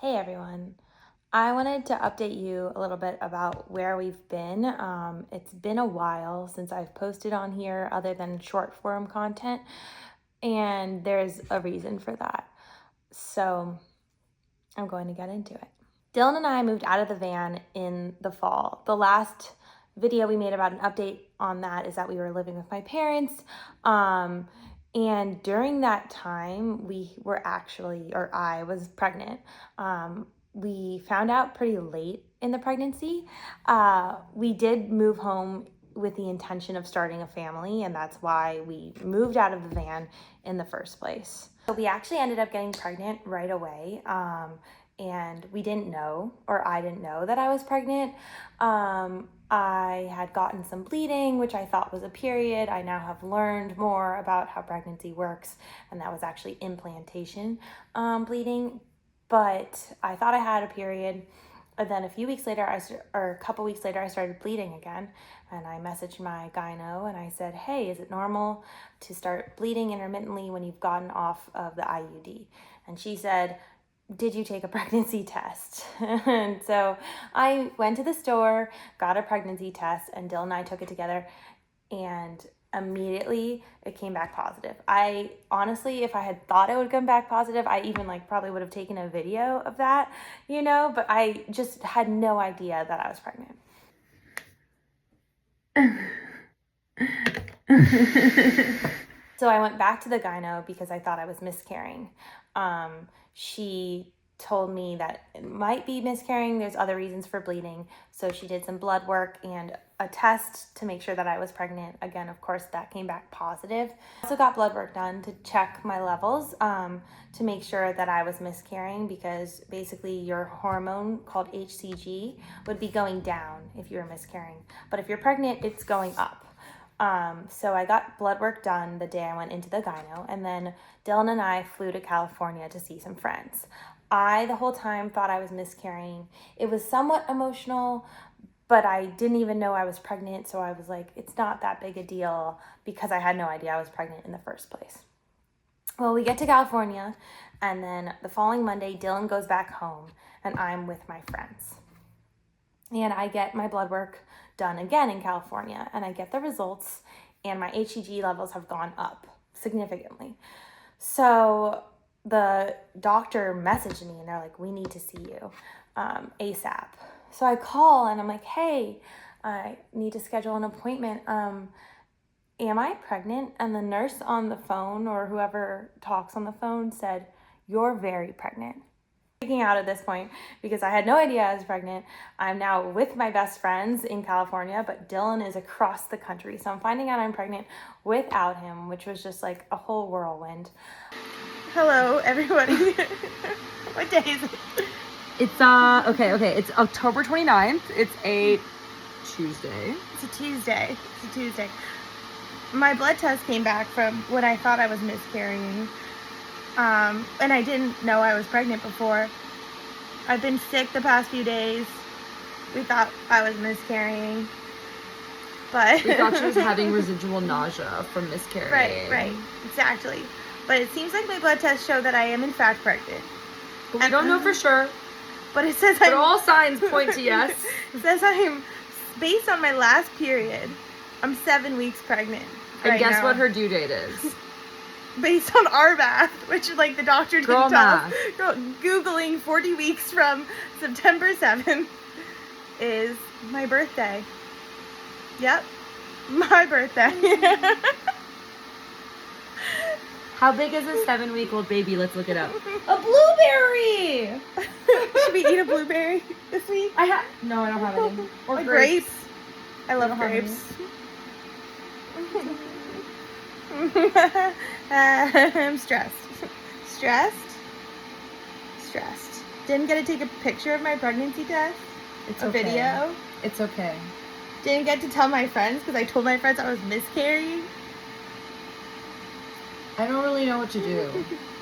Hey everyone. I wanted to update you a little bit about where we've been. It's been a while since I've posted on here other than short form content, and there's a reason for that. So I'm going to get into it. Dylan and I moved out of the van in the fall. The last video we made about an update on that is that we were living with my parents. And during that time, I was pregnant. We found out pretty late in the pregnancy. We did move home with the intention of starting a family, and that's why we moved out of the van in the first place. So we actually ended up getting pregnant right away. And we didn't know, or I didn't know that I was pregnant. I had gotten some bleeding, which I thought was a period. I now have learned more about how pregnancy works, and that was actually implantation bleeding. But I thought I had a period. And then a couple weeks later, I started bleeding again. And I messaged my gyno and I said, hey, is it normal to start bleeding intermittently when you've gotten off of the IUD? And she said, did you take a pregnancy test? And so I went to the store, got a pregnancy test, and Dylan and I took it together, and immediately it came back positive. I honestly, if I had thought it would come back positive, I even probably would have taken a video of that, but I just had no idea that I was pregnant. So I went back to the gyno because I thought I was miscarrying. She told me that it might be miscarrying. There's other reasons for bleeding. So she did some blood work and a test to make sure that I was pregnant. Again, of course, that came back positive. I also got blood work done to check my levels to make sure that I was miscarrying, because basically your hormone called HCG would be going down if you were miscarrying. But if you're pregnant, it's going up. So I got blood work done the day I went into the gyno, and then Dylan and I flew to California to see some friends. I, the whole time, thought I was miscarrying. It was somewhat emotional, but I didn't even know I was pregnant, so I was like, it's not that big a deal, because I had no idea I was pregnant in the first place. Well, we get to California, and then the following Monday, Dylan goes back home, and I'm with my friends. And I get my blood work done again in California, and I get the results, and my HCG levels have gone up significantly. So the doctor messaged me and they're like, we need to see you ASAP. So I call and I'm like, hey, I need to schedule an appointment. Am I pregnant? And the nurse on the phone, or whoever talks on the phone, said, you're very pregnant. Freaking out at this point because I had no idea I was pregnant. I'm now with my best friends in California, but Dylan is across the country. So I'm finding out I'm pregnant without him, which was just like a whole whirlwind. Hello, everybody. What day is it? It's okay. It's October 29th. It's a Tuesday. It's a Tuesday. My blood test came back from when I thought I was miscarrying. And I didn't know I was pregnant before. I've been sick the past few days. We thought I was miscarrying. But we thought she was having residual nausea from miscarrying. Right, exactly. But it seems like my blood tests show that I am in fact pregnant. But we don't know for sure. But it says but all signs point to yes. It says I'm, based on my last period, I'm 7 weeks pregnant. And guess what her due date is? Based on our math, which is like the doctor didn't tell us. Googling 40 weeks from September 7th is my birthday. Yep, my birthday. How big is a 7-week-old baby? Let's look it up. A blueberry! Should we eat a blueberry this week? No, I don't have any. Or grapes. I love grapes. I'm stressed. Didn't get to take a picture of my pregnancy test. It's a video. It's okay. Didn't get to tell my friends because I told my friends I was miscarrying. I don't really know what to do.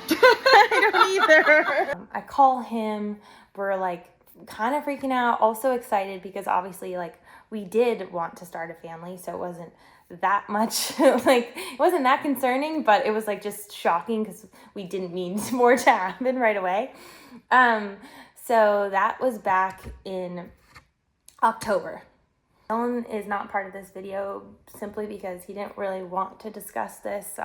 I don't either. I call him. We're kind of freaking out, also excited because obviously we did want to start a family, so it wasn't that much it wasn't that concerning, but it was just shocking because we didn't need more to happen right away. So that was back in October. Alan is not part of this video simply because he didn't really want to discuss this.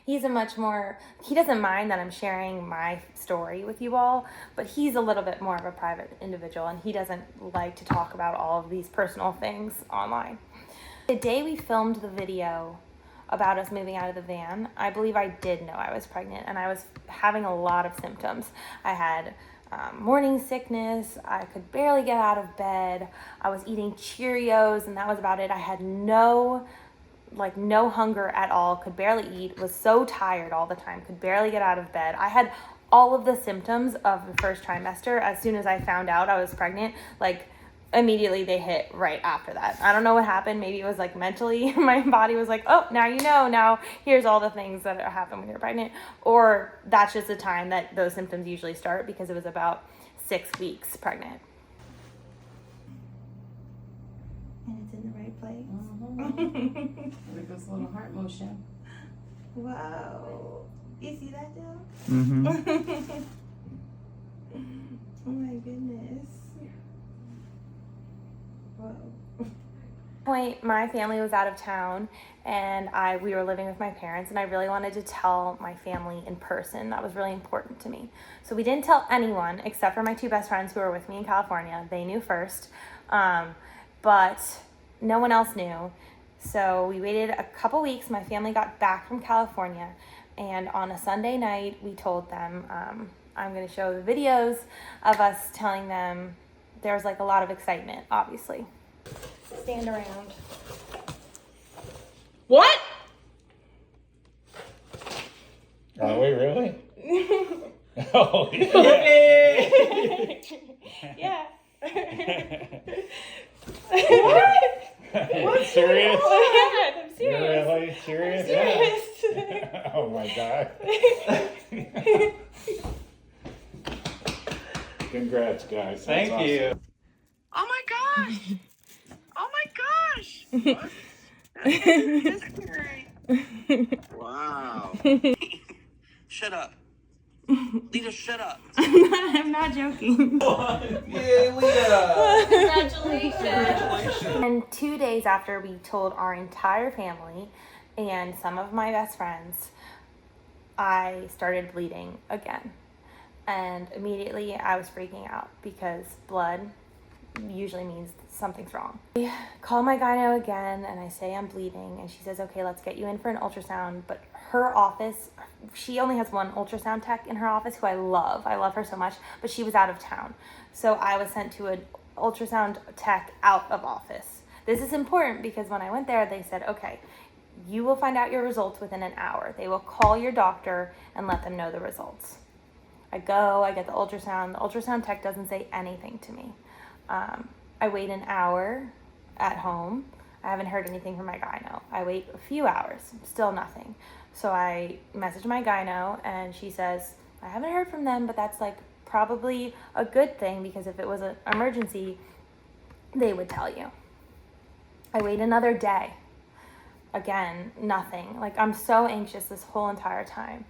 He doesn't mind that I'm sharing my story with you all, but he's a little bit more of a private individual and he doesn't like to talk about all of these personal things online. The day we filmed the video about us moving out of the van, I believe I did know I was pregnant and I was having a lot of symptoms. I had morning sickness. I could barely get out of bed. I was eating Cheerios and that was about it. I had no hunger at all, could barely eat, was so tired all the time, could barely get out of bed. I had all of the symptoms of the first trimester. As soon as I found out I was pregnant, immediately they hit right after that. I don't know what happened. Maybe it was mentally, my body was like, oh, now you know, now here's all the things that happen when you're pregnant. Or that's just the time that those symptoms usually start because it was about 6 weeks pregnant. And it's in the right place. Look at this little heart motion. Wow. You see that, Jill? Mm-hmm. Oh my goodness. My family was out of town and we were living with my parents and I really wanted to tell my family in person. That was really important to me. So we didn't tell anyone except for my 2 best friends who were with me in California. They knew first, but no one else knew. So we waited a couple weeks. My family got back from California and on a Sunday night we told them, I'm going to show the videos of us telling them. There was a lot of excitement, obviously. Stand around. What? Are we really? Oh, yeah. Yeah. What? Serious? Yeah, I'm serious. You're really serious? Serious. Oh my God. Congrats, guys. That's Thank awesome. you. Oh my gosh! Oh my gosh! What? That's scary. Wow. Shut up. Lita, shut up. I'm not joking. Yay, Lita! Congratulations. And 2 days after we told our entire family and some of my best friends, I started bleeding again. And immediately I was freaking out because blood usually means something's wrong. I call my gyno again and I say I'm bleeding and she says, okay, let's get you in for an ultrasound. But her office, she only has one ultrasound tech in her office who I love her so much, but she was out of town. So I was sent to an ultrasound tech out of office. This is important because when I went there, they said, okay, you will find out your results within an hour. They will call your doctor and let them know the results. I go, I get the ultrasound tech doesn't say anything to me. I wait an hour at home. I haven't heard anything from my gyno. I wait a few hours, still nothing. So I message my gyno and she says, I haven't heard from them, but that's probably a good thing because if it was an emergency, they would tell you. I wait another day. Again, nothing. I'm so anxious this whole entire time.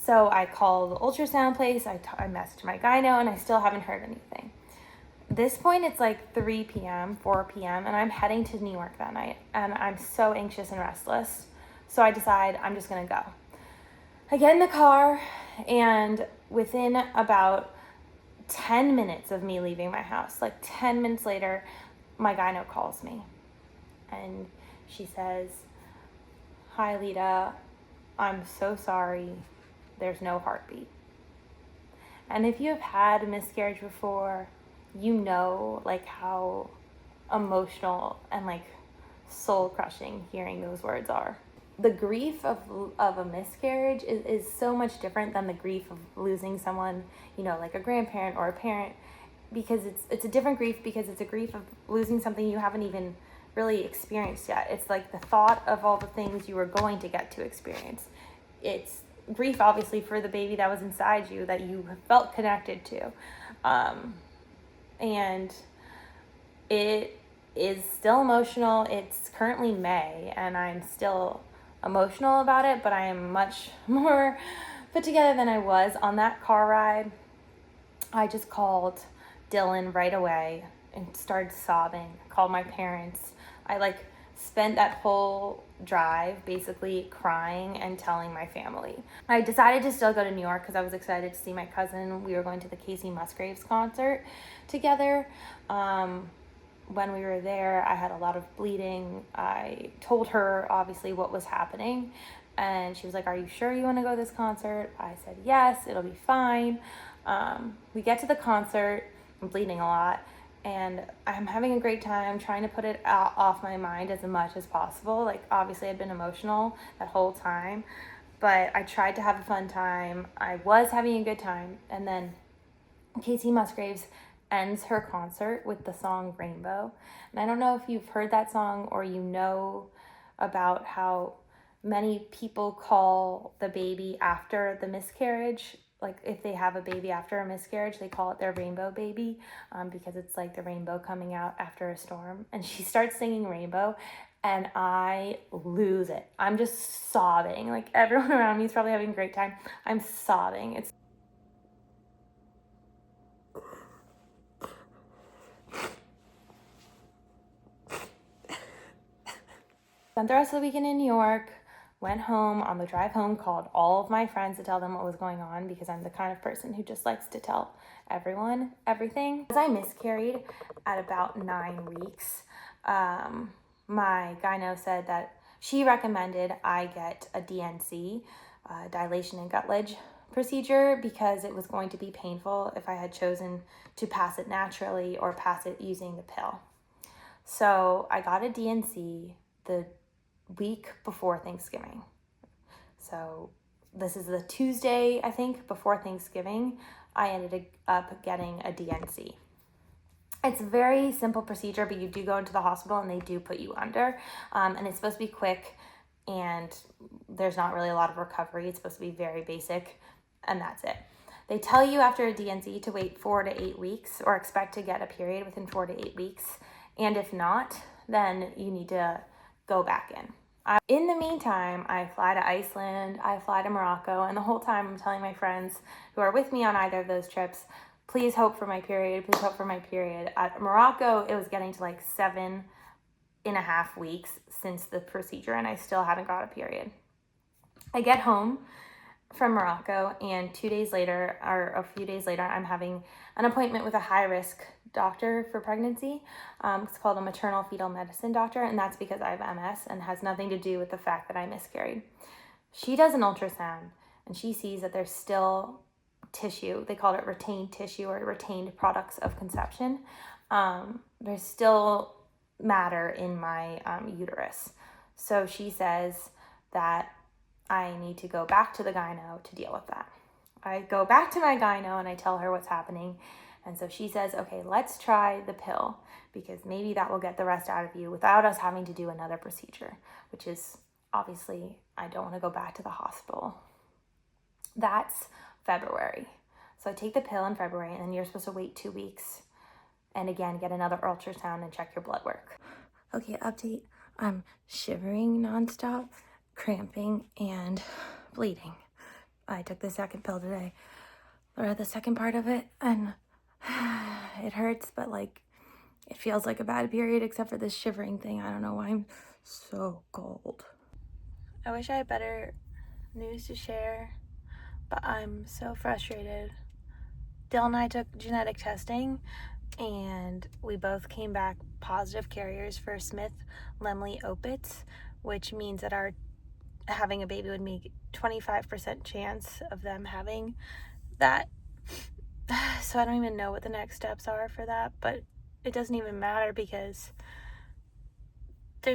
So I call the ultrasound place, I message my gyno, and I still haven't heard anything. This point, it's 3 p.m., 4 p.m., and I'm heading to New York that night, and I'm so anxious and restless. So I decide I'm just gonna go. I get in the car, and within about 10 minutes of me leaving my house, 10 minutes later, my gyno calls me, and she says, hi, Lita, I'm so sorry. There's no heartbeat. And if you have had a miscarriage before, you know how emotional and soul crushing hearing those words are. The grief of a miscarriage is so much different than the grief of losing someone, a grandparent or a parent, because it's a different grief because it's a grief of losing something you haven't even really experienced yet. It's the thought of all the things you were going to get to experience. It's grief obviously for the baby that was inside you that you felt connected to, and it is still emotional. It's currently May and I'm still emotional about it, but I am much more put together than I was on that car ride. I just called Dylan right away and started sobbing. Called my parents. I like spent that whole drive basically crying and telling my family. I decided to still go to New York because I was excited to see my cousin. We were going to the Casey Musgraves concert together. When we were there, I had a lot of bleeding. I told her obviously what was happening, and she was like, "Are you sure you want to go to this concert?" I said, "Yes, it'll be fine." We get to the concert. I'm bleeding a lot, and I'm having a great time trying to put it off my mind as much as possible. Like, obviously I've been emotional that whole time, but I tried to have a fun time. I was having a good time, and then Casey Musgraves ends her concert with the song Rainbow. And I don't know if you've heard that song or you know about how many people call the baby after the miscarriage. Like, if they have a baby after a miscarriage, they call it their rainbow baby, because it's like the rainbow coming out after a storm. And she starts singing Rainbow, and I lose it. I'm just sobbing. Like, everyone around me is probably having a great time. I'm sobbing. It's spent the rest of the weekend in New York, went home. On the drive home, called all of my friends to tell them what was going on, because I'm the kind of person who just likes to tell everyone everything. As I miscarried at about 9 weeks, my gyno said that she recommended I get a DNC, dilation and gutledge procedure, because it was going to be painful if I had chosen to pass it naturally or pass it using the pill. So I got a DNC the week before Thanksgiving. So this is the Tuesday, I think, before Thanksgiving. I ended up getting a DNC. It's a very simple procedure, but you do go into the hospital and they do put you under. And it's supposed to be quick, and there's not really a lot of recovery. It's supposed to be very basic, and that's it. They tell you after a DNC to wait 4 to 8 weeks, or expect to get a period within 4 to 8 weeks. And if not, then you need to go back in. In the meantime, I fly to Iceland, I fly to Morocco, and the whole time I'm telling my friends who are with me on either of those trips, please hope for my period, please hope for my period. At Morocco, it was getting to like 7.5 weeks since the procedure, and I still hadn't got a period. I get home from Morocco, and 2 days later, or a few days later, I'm having an appointment with a high-risk doctor for pregnancy. It's called a maternal fetal medicine doctor, and that's because I have MS and has nothing to do with the fact that I miscarried. She does an ultrasound, and she sees that there's still tissue. They call it retained tissue, or retained products of conception. There's still matter in my uterus. So she says that I need to go back to the gyno to deal with that. I go back to my gyno and I tell her what's happening. And so she says, okay, let's try the pill, because maybe that will get the rest out of you without us having to do another procedure, which is obviously, I don't want to go back to the hospital. That's February. So I take the pill in February, and then you're supposed to wait 2 weeks and again get another ultrasound and check your blood work. Okay, update. I'm shivering nonstop, cramping, and bleeding. I took the second pill today, or the second part of it, and it hurts, but like, it feels like a bad period except for this shivering thing. I don't know why I'm so cold. I wish I had better news to share, but I'm so frustrated. Dylan and I took genetic testing, and we both came back positive carriers for Smith-Lemli-Opitz, which means that our having a baby would make 25% chance of them having that. So I don't even know what the next steps are for that, but it doesn't even matter, because I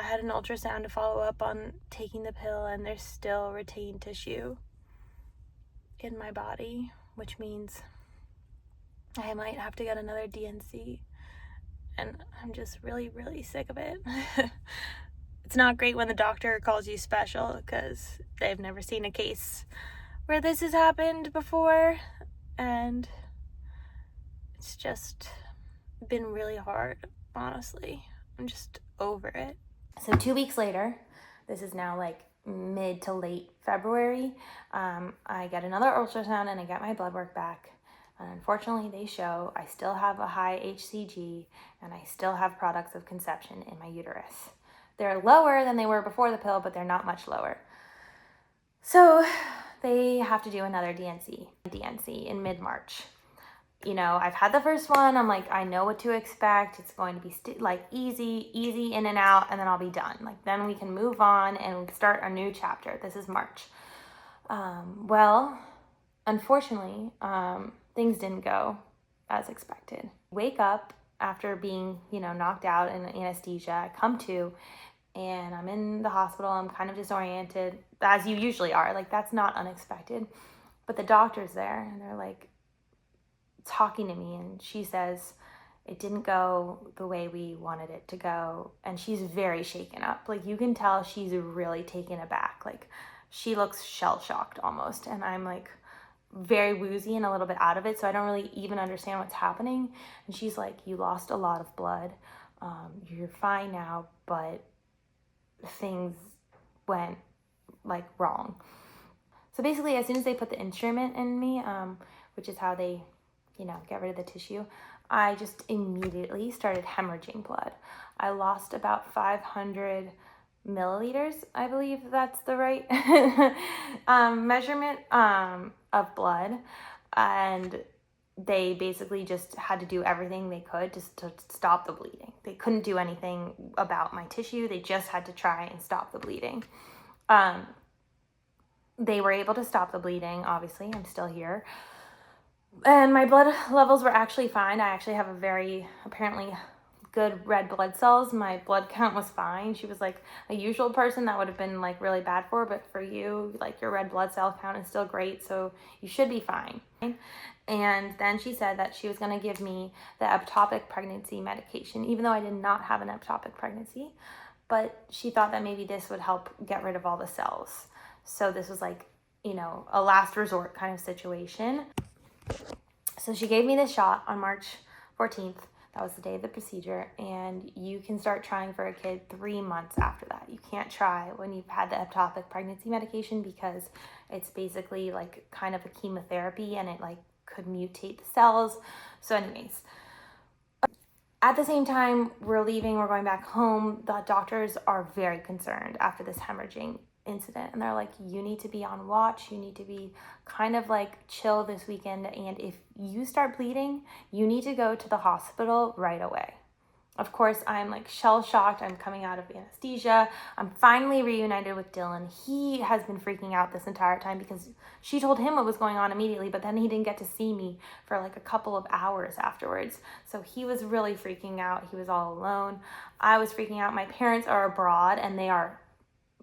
had an ultrasound to follow up on taking the pill, and there's still retained tissue in my body, which means I might have to get another DNC, and I'm just really, really sick of it. It's not great when the doctor calls you special, because they've never seen a case where this has happened before, and it's just been really hard, honestly. I'm just over it. So 2 weeks later, this is now like mid to late February, I get another ultrasound and I get my blood work back, And unfortunately, they show I still have a high HCG and I still have products of conception in my uterus. They're lower than they were before the pill, but they're not much lower. So they have to do another DNC in mid-March. You know, I've had the first one. I'm like, I know what to expect. It's going to be easy in and out, and then I'll be done. Like, then we can move on and start a new chapter. This is March. Well, unfortunately, things didn't go as expected. Wake up after being, knocked out in anesthesia. I come to, and I'm in the hospital. I'm kind of disoriented, as you usually are. Like, that's not unexpected. But the doctor's there, and they're like talking to me, and she says, it didn't go the way we wanted it to go. And she's very shaken up. Like, you can tell she's really taken aback. Like, she looks shell-shocked almost. And I'm like very woozy and a little bit out of it, so I don't really even understand what's happening. And she's like, you lost a lot of blood. You're fine now, but things went like wrong. So basically, as soon as they put the instrument in me, which is how they get rid of the tissue, I just immediately started hemorrhaging blood. I lost about 500 milliliters. I believe that's the right measurement of blood. And they basically just had to do everything they could just to stop the bleeding. They couldn't do anything about my tissue. They just had to try and stop the bleeding. They were able to stop the bleeding. Obviously, I'm still here. And my blood levels were actually fine. I actually have a very, apparently, good red blood cells. My blood count was fine. She was like, a usual person that would have been like really bad for, but for you, like, your red blood cell count is still great, so you should be fine. And then she said that she was going to give me the ectopic pregnancy medication, even though I did not have an ectopic pregnancy. But she thought that maybe this would help get rid of all the cells. So this was like, a last resort kind of situation. So she gave me this shot on March 14th. That was the day of the procedure. And you can start trying for a kid 3 months after that. You can't try when you've had the ectopic pregnancy medication because it's basically like kind of a chemotherapy and it like could mutate the cells. So anyways, at the same time, we're leaving, we're going back home. The doctors are very concerned after this hemorrhaging incident, and they're like, you need to be on watch, you need to be kind of like chill this weekend, and if you start bleeding, you need to go to the hospital right away. Of course, I'm like shell-shocked. I'm coming out of anesthesia. I'm finally reunited with Dylan. He has been freaking out this entire time because she told him what was going on immediately, but then he didn't get to see me for like a couple of hours afterwards. So he was really freaking out. He was all alone. I was freaking out. My parents are abroad and they are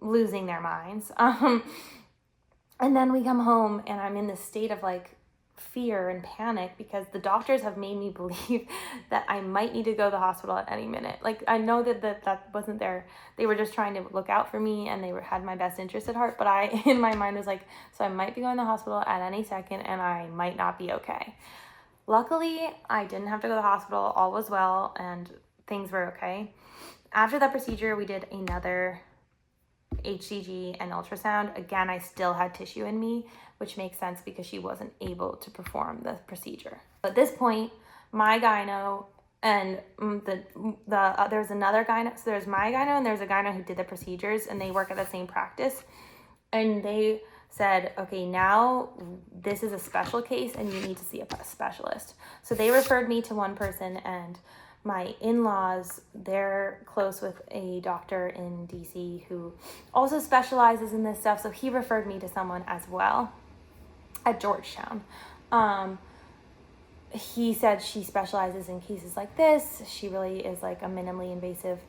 losing their minds. And then we come home and I'm in this state of like fear and panic because the doctors have made me believe that I might need to go to the hospital at any minute. Like, I know that wasn't there. They were just trying to look out for me and they had my best interest at heart. But I, in my mind, was like, so I might be going to the hospital at any second and I might not be okay. Luckily, I didn't have to go to the hospital. All was well and things were okay. After that procedure, we did another HCG and ultrasound. Again, I still had tissue in me, which makes sense because she wasn't able to perform the procedure. At this point, my gyno and there's another gyno. So there's my gyno and there's a gyno who did the procedures, and they work at the same practice. And they said, okay, now this is a special case and you need to see a specialist. So they referred me to one person, and my in-laws, they're close with a doctor in DC who also specializes in this stuff. So he referred me to someone as well at Georgetown. He said she specializes in cases like this. She really is like a minimally invasive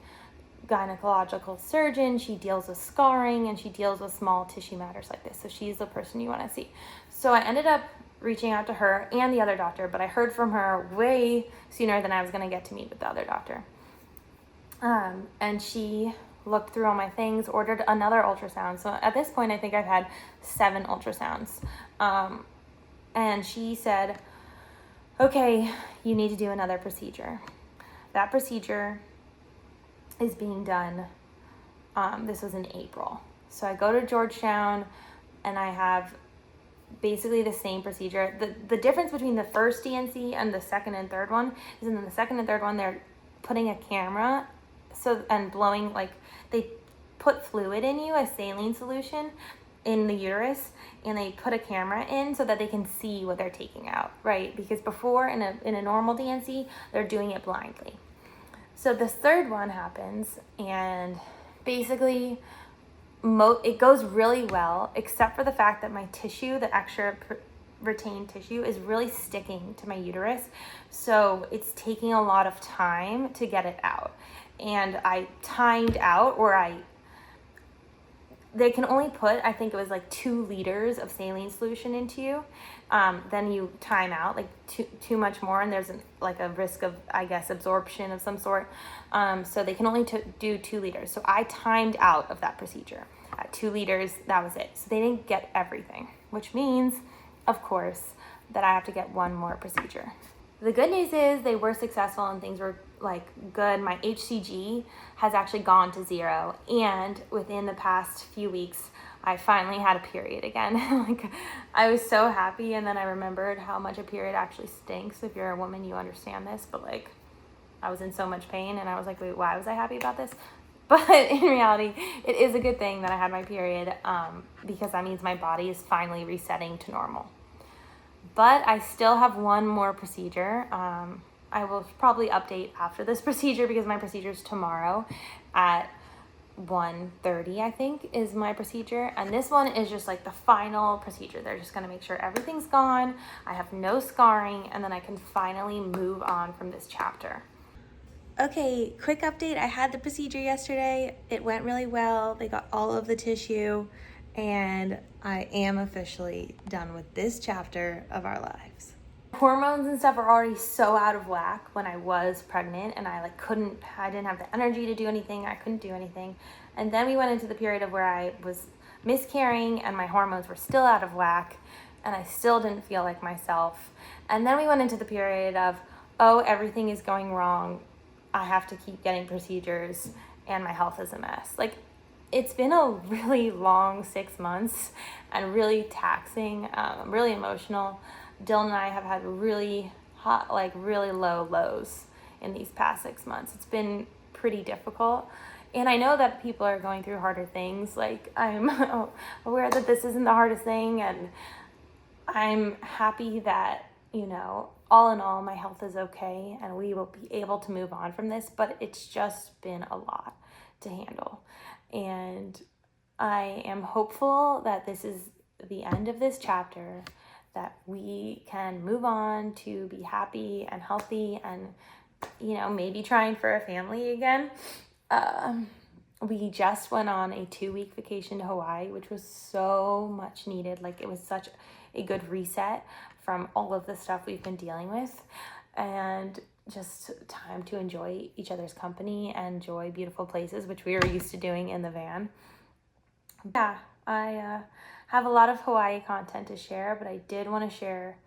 gynecological surgeon. She deals with scarring and she deals with small tissue matters like this. So she's the person you want to see. So I ended up reaching out to her and the other doctor, but I heard from her way sooner than I was going to get to meet with the other doctor. And she looked through all my things, ordered another ultrasound. So at this point, I think I've had 7 ultrasounds. And she said, okay, you need to do another procedure. That procedure is being done. This was in April. So I go to Georgetown and I have basically the same procedure. The difference between the first DNC and the second and third one is in the second and third one, they're putting a camera and blowing, like they put fluid in you, a saline solution in the uterus, and they put a camera in so that they can see what they're taking out, right? Because before in a normal DNC, they're doing it blindly. So the third one happens, and basically it goes really well, except for the fact that my tissue, the extra retained tissue, is really sticking to my uterus. So it's taking a lot of time to get it out. And I timed out, they can only put, I think it was like 2 liters of saline solution into you. Then you time out, like too much more, and there's like a risk of, I guess, absorption of some sort. So they can only do 2 liters. So I timed out of that procedure at 2 liters. That was it. So they didn't get everything, which means, of course, that I have to get one more procedure. The good news is they were successful and things were like good. My HCG has actually gone to 0, and within the past few weeks, I finally had a period again. Like, I was so happy, and then I remembered how much a period actually stinks. If you're a woman, you understand this, but like, I was in so much pain, and I was like, wait, why was I happy about this? But in reality, it is a good thing that I had my period, because that means my body is finally resetting to normal. But I still have one more procedure. I will probably update after this procedure, because my procedure is tomorrow at 1:30, I think, is my procedure. And this one is just like the final procedure. They're just going to make sure everything's gone, I have no scarring, and then I can finally move on from this chapter. Okay, quick update. I had the procedure yesterday. It went really well. They got all of the tissue, and I am officially done with this chapter of our lives. Hormones and stuff are already so out of whack when I was pregnant, and I didn't have the energy to do anything. I couldn't do anything. And then we went into the period of where I was miscarrying and my hormones were still out of whack, and I still didn't feel like myself. And then we went into the period of, oh, everything is going wrong. I have to keep getting procedures and my health is a mess. Like, it's been a really long 6 months and really taxing, really emotional. Dylan and I have had really hot, like really low lows in these past 6 months. It's been pretty difficult. And I know that people are going through harder things. Like, I'm aware that this isn't the hardest thing. And I'm happy that, all in all, my health is okay and we will be able to move on from this. But it's just been a lot to handle. And I am hopeful that this is the end of this chapter, that we can move on to be happy and healthy and, maybe trying for a family again. We just went on a 2-week vacation to Hawaii, which was so much needed. Like, it was such a good reset from all of the stuff we've been dealing with, and just time to enjoy each other's company and enjoy beautiful places, which we were used to doing in the van. Yeah, I have a lot of Hawaii content to share, but I did want to share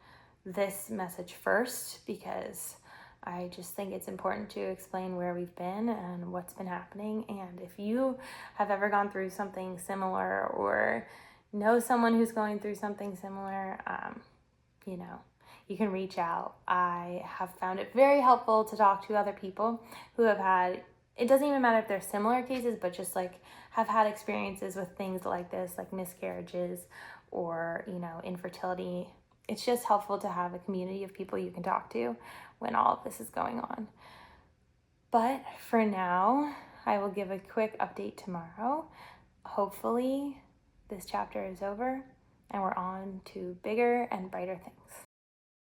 this message first because I just think it's important to explain where we've been and what's been happening. And if you have ever gone through something similar or know someone who's going through something similar, you can reach out. I have found it very helpful to talk to other people who have had, it doesn't even matter if they're similar cases, but just like have had experiences with things like this, like miscarriages or, infertility. It's just helpful to have a community of people you can talk to when all of this is going on. But for now, I will give a quick update tomorrow. Hopefully this chapter is over and we're on to bigger and brighter things.